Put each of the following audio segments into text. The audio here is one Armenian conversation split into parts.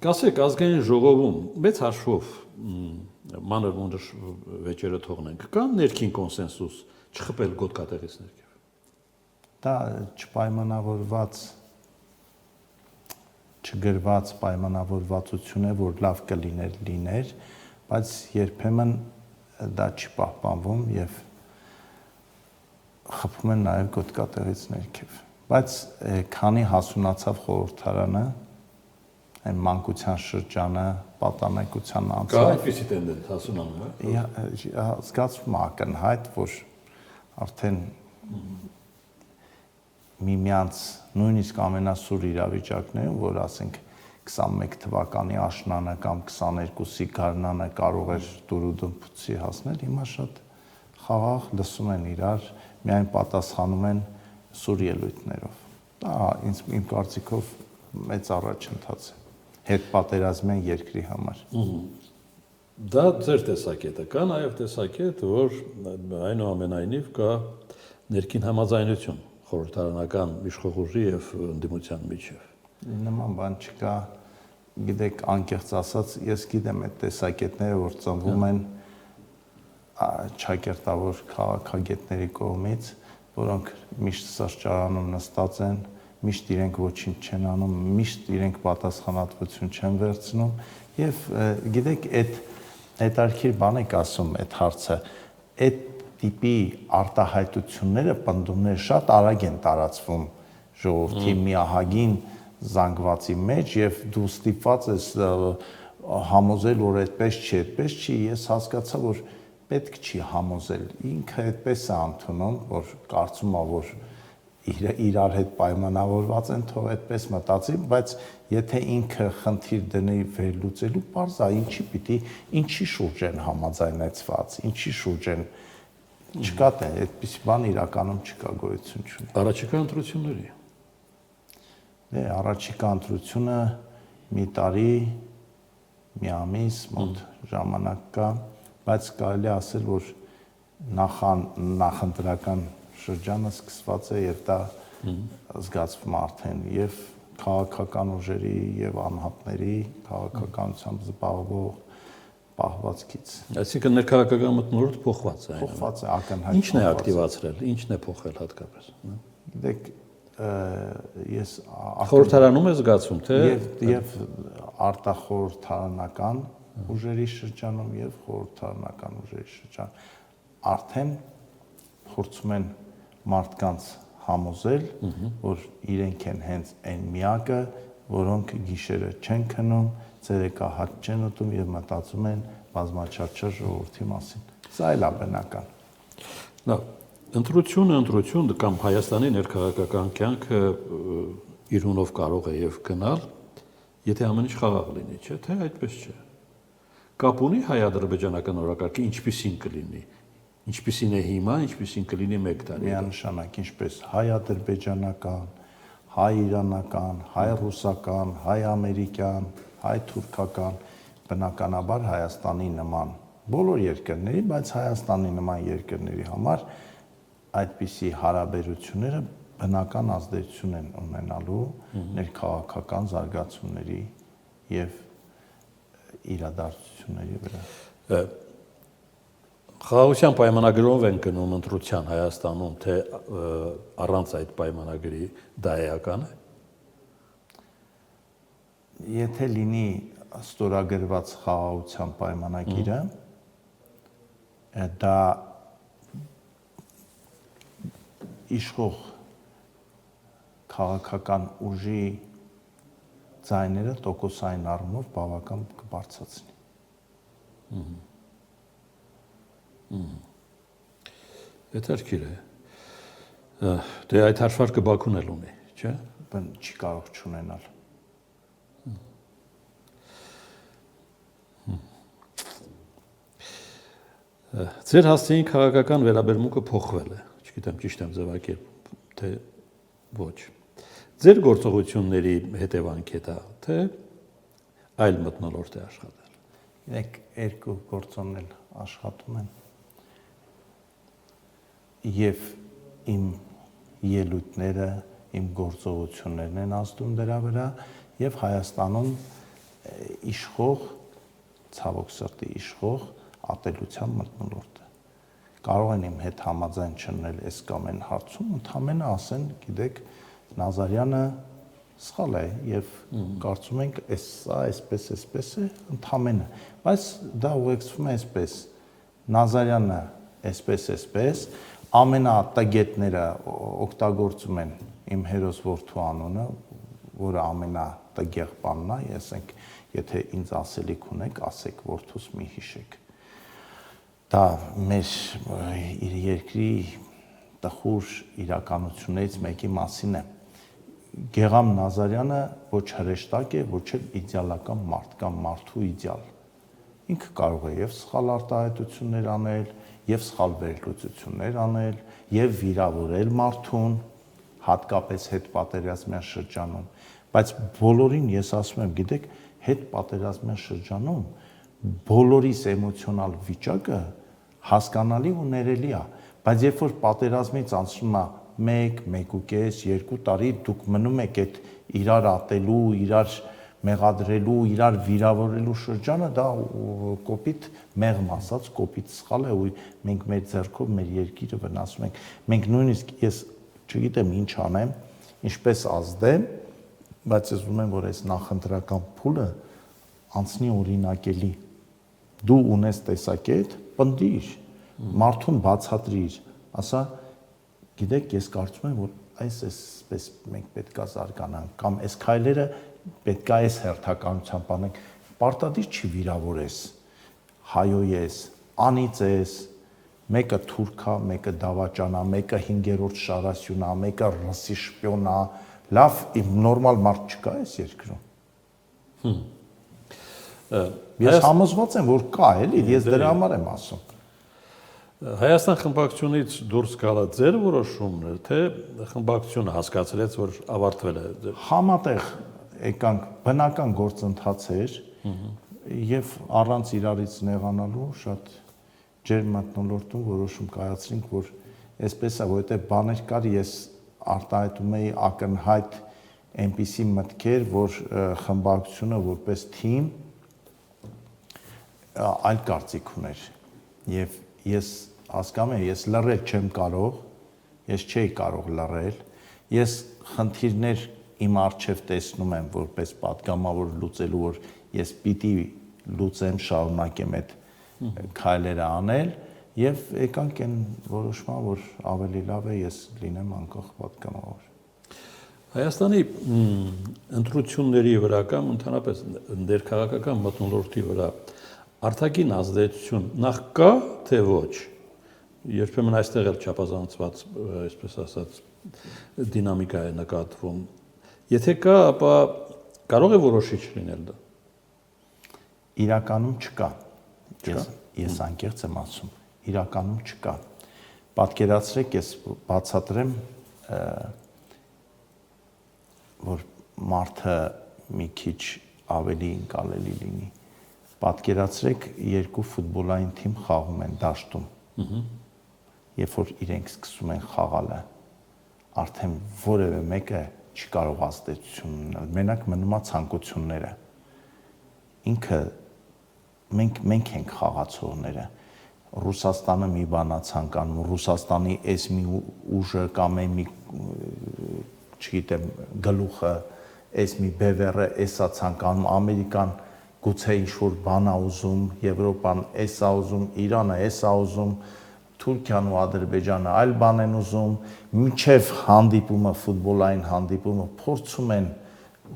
Կասեք, ազգային ժողովում մեծ հաշվով մանր մունդր վեճերը թողնենք, կա ներքին կոնսենսուս չխփել գոտկատեղից ներքև։ Դա չպայմանավորված չգրված պայմանավորվածություն է, որ լավ կլիներ, բայց երբեմն դա չի պահպանվում եւ խփում են նաեւ գոտկատեղից ներքև։ Բայց քանի հասունացավ խորհրդարանը, այն մանկության շրջանը, պատանեկության անցը։ Կա այդպիսի տենդենս հասունանում է։ Զգացվում է ակնհայտ, որ արդեն միմյանց նույնիսկ ամենասուր իրավիճակներում, որ ասենք 21 թվականի աշնանը կամ 22-ի գարնանը կարող էր դուրուդմփուցի հասնել, հիմա շատ խաղաղ լսում են իրար, միայն պատասխանում են սուր ելույթներով։ Դա իմ կարծիքով մեծ առաջընթաց է հետպատերազմյան երկրի համար։ Դա ձեր տեսակետը, կա նաև տեսակետ, որ այնուամենայնիվ կա ներքին համաձայնություն խորհրդարանական իշխող ուժի եւ ընդդիմության միջեւ։ Նման բան չկա, գիտեք, անկեղծ ասած, ես գիտեմ այդ տեսակետները, որ ծնվում են ճակերտավոր քաղաքագետների կողմից, որոնք միշտ սրճարանում նստած են, միշտ իրենք ոչինչ չեն անում, միշտ իրենք պատասխանատվություն չեն վերցնում եւ գիտեք, այդ հետարքիր բան եք ասում այդ հարցը, այդ տիպի արտահայտությունները, պնդումները շատ արագ են տարածվում ժողովրդի միահագին զանգվածի մեջ եւ դու ստիպված ես համոզել, որ այդպես չի, ես հասկացա, որ պետք չի համոզել, ինքը այդպես է ընդունում, որ կարծում է, որ իրար հետ պայմանավորված են, թող այդպես մտածի, բայց եթե ինքը խնդիր դնի վերլուծելու, պարզ է, ինչի շուրջ են համաձայնեցված, ինչի շուրջ են չկա թե այդպիսի բան իրականում չկա, գոյություն չունի։ Առաջիկա ընտրությունների։ Դե առաջիկա ընտրությունը մի տարի, մի ամիս մոտ ժամանակ կա, բայց կարելի է ասել, որ նախընտրական շրջանը սկսված է եւ դա զգացվում արդեն եւ քաղաքական ուժերի եւ անհատների քաղաքականությամբ զբաղվող պահվածքից։ Այսինքն ներքաղաքական մթնոլորտ փոխված է։ Փոխված է ակնհայտ։ Ինչն է ակտիվացրել, ինչն է փոխել հատկապես։ Գիտեք, ես խորհրդարանում է զգացում, թե եւ արտախորհրդարանական ուժերի շրջանում եւ խորհրդարանական ուժերի շրջան արդեն փորձում են մարդկանց համոզել, որ իրենք են հենց այն միակը, որոնք գիշերը չեն քնում, ցերեկահաց չեն ուտում եւ մտածում են բազմաչափ ժողովրդի մասին։ Սա էլ է բնական։ Լավ, ընտրություն կամ Հայաստանի ներքաղաքական կյանքը իր հունով կարող է եւ գնալ, եթե ամեն ինչ խաղաղ լինի, չէ՞, թե այդպես չէ։ Կապ ունի հայ-ադրբեջանական օրակարգը ինչպիսին կլինի, ինչպիսին է հիմա, ինչպիսին կլինի 1 տարի։ Միանշանակ, ինչպես հայ-ադրբեջանական, հայ-իրանական, հայ-ռուսական, հայ-ամերիկյան, հայ-թուրքական, բնականաբար Հայաստանի նման բոլոր երկրների, բայց Հայաստանի նման երկրների համար այդպիսի հարաբերությունները բնական ազդեցություն են ունենալու ներքաղաքական զարգացումների եւ իրադարձությունների վրա։ Խաղաղության պայմանագրով են գնում ընտրության Հայաստանում, թե առանց այդ պայմանագրի դա էական է։ Եթե լինի ստորագրված խաղաղության պայմանագիրը, դա իշխող քաղաքական ուժի ձայները տոկոսային առումով բավական կբարձրացնի։ Հետաքրքիր է։ Դե այդ հաշվարկը Բաքուն էլ ունի, չէ՞։ Բան չի կարող չունենալ։ Ձեր հասցեին քաղաքական վերաբերմունքը փոխվել է, չգիտեմ ճիշտ եմ ձևակերպ, թե ոչ։ Ձեր գործողությունների հետևանք է դա, թե այլ մթնոլորտ է աշխատել։ Իրենք երկու գործոնն էլ աշխատում են։ Եվ իմ ելույթները, իմ գործողություններն են ազդում դրա վրա, եւ Հայաստանում իշխող ցավոք սրտի իշխող ատելության մթնոլորտը։ Կարող են իմ հետ համաձայն չլինել այս կամ այն հարցում, ընդհանրապես ասեն, գիտեք, Նազարյանը սխալ է եւ կարծում ենք սա այսպես է ընդհանրապես, բայց դա ուղեկցվում է այսպես։ Նազարյանը այսպես, ամենատգետները օգտագործում են իմ հերոս որդու անունը, որը ամենատգեղ բանն է, ասենք, եթե ինձ ասելիք ունեք, ասեք որդուս մի հիշեք։ Դա մեր երկրի տխուր իրականություններից մեկի մասին է։ Գեգամ Նազարյանը ոչ հրեշտակ է, ոչ էլ իդեալական մարդ կամ մարդու իդեալ։ Ինքը կարող է եւ սխալ արտահայտություններ անել, եւ սխալ վերլուծություններ անել, եւ վիրավորել մարդուն, հատկապես հետպատերազմյան շրջանում, բայց բոլորին ես ասում եմ, գիտեք, հետպատերազմյան շրջանում բոլորիս էմոցիոնալ վիճակը հասկանալի ու ներելի է, բայց երբ որ պատերազմից անցնում է 1, 1.5, 2 տարի, դուք մնում եք այդ իրար ատելու, իրար մեղադրելու, իրար վիրավորելու շրջանը, դա կոպիտ մեղմ ասած, կոպիտ սխալ է ու մենք մեր ձեռքով մեր երկիրը վնասում ենք։ Մենք նույնիսկ ես չգիտեմ ինչ անեմ, ինչպես ազդեմ, բայց ես ուզում եմ, որ այս նախընտրական փուլը անցնի օրինակելի։ Դու ունես տեսակետ, պնդիր, մարդուն բացատրիր, ասա, գիտեք, ես կարծում եմ, որ այսպես մենք պետքա զարգանանք, կամ այս քայլերը պետքա այս հերթականությամբ անենք, պարտադիր չի վիրավորես, հայոյես, անիծես, մեկը թուրք է, մեկը դավաճան է, մեկը 5-րդ շարասյուն է, մեկը ռուսի շպիոն է, լավ, նորմալ մարդ չկա այս երկրում։ Ես համոզված եմ, որ կա, էլի, ես դրա համար եմ ասում։ Հայաստան խմբակցությունից դուրս գալը ձեր որոշումն է, թե խմբակցությունը հասկացրեց, որ ավարտվել է։ Համատեղ եկանք բնական գործընթաց էր եւ առանց իրարից նեղանալու շատ ջերմ մթնոլորտում որոշում կայացրինք, որ այսպես է, որովհետեւ բաներ կար, ես արտահայտում էի ակնհայտ այնպիսի մտքեր, որ խմբակցությունը որպես թիմ այլ կարծիք ուներ եւ ես հասկանում եմ, ես լռել չեմ կարող, ես չէի կարող լռել, ես խնդիրներ իմ առջև տեսնում եմ որպես պատգամավոր լուծելու, որ ես պիտի լուծեմ, շարունակեմ այդ քայլերը անել եւ եկանք այն որոշման, որ ավելի լավ է ես լինեմ անկախ պատգամավոր։ Հայաստանի ընտրությունների վրա կամ ընդհանրապես ներքաղաքական մթնոլորտի վրա արտաքին ազդեցություն նախ կա, թե ոչ։ Երբեմն այստեղ էլ չափազանցված, այսպես ասած, դինամիկա է նկատվում։ Եթե կա, ապա կարող է որոշիչ լինել դա։ Իրականում չկա։ Ես անկեղծ եմ ասում, իրականում չկա։ Պատկերացրեք, ես բացատրեմ, որ մարդը մի քիչ ավելի ընկալելի լինի։ Պատկերացրեք, երկու ֆուտբոլային թիմ խաղում են դաշտում։ Երբ որ իրենք սկսում են խաղալը, արդեն որևէ մեկը չի կարող ազդեցություն ունենալ, մենակ մնում է ցանկությունները։ Ինքը մենք ենք խաղացողները։ Ռուսաստանը մի բան է ցանկանում, Ռուսաստանի այս մի ուժը կամ այն մի, չգիտեմ, գլուխը, այս մի բևեռը էսա ցանկանում, Ամերիկան գուցե ինչ-որ բան է ուզում, Եվրոպան էս է ուզում, Իրանը էս է ուզում, Թուրքիան ու Ադրբեջանը այլ բան են ուզում, մինչև հանդիպումը, ֆուտբոլային հանդիպումը փորձում են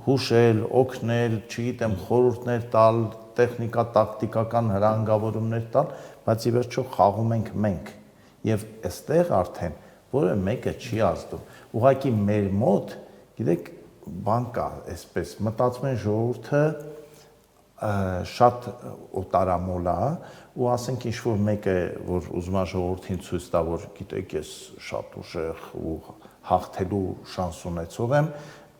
հուշել, օգնել, չգիտեմ, խորհուրդներ տալ, տեխնիկա, տակտիկական հրանգավորումներ տալ, բայց ի վերջո խաղում ենք մենք։ Եվ այստեղ արդեն որևէ մեկը չի ազդում։ Ուղղակի մեր մոտ, գիտեք, բան կա, այսպես մտածում են ժողովուրդը շատ օտարամոլ է ու ասենք ինչ որ մեկը որ ուզում է ժողովրդին ցույց տա որ գիտեք ես շատ ուժեղ ու հաղթելու շանս ունեցող եմ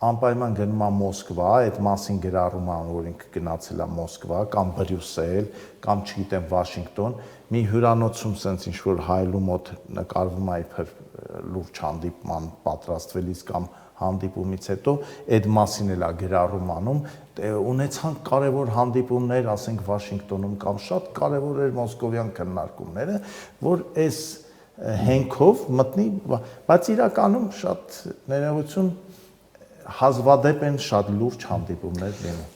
անպայման գնում է Մոսկվա այդ մասին գրառում է որ ինքը գնացել է Մոսկվա կամ Բրյուսել կամ չգիտեմ Վաշինգտոն մի հյուրանոցում sense ինչ որ հայլու մոտ նկարվում է իբր լուրջ հանդիպման պատրաստվելիս կամ հանդիպումից հետո այդ մասին էլ է գրառում անում, ունեցանք կարևոր հանդիպումներ, ասենք Վաշինգտոնում կամ շատ կարևոր էր մոսկովյան քննարկումները, որ այս հենքով մտնի, բայց իրականում շատ ներողություն հազվադեպ են շատ լուրջ հանդիպումներ լինում։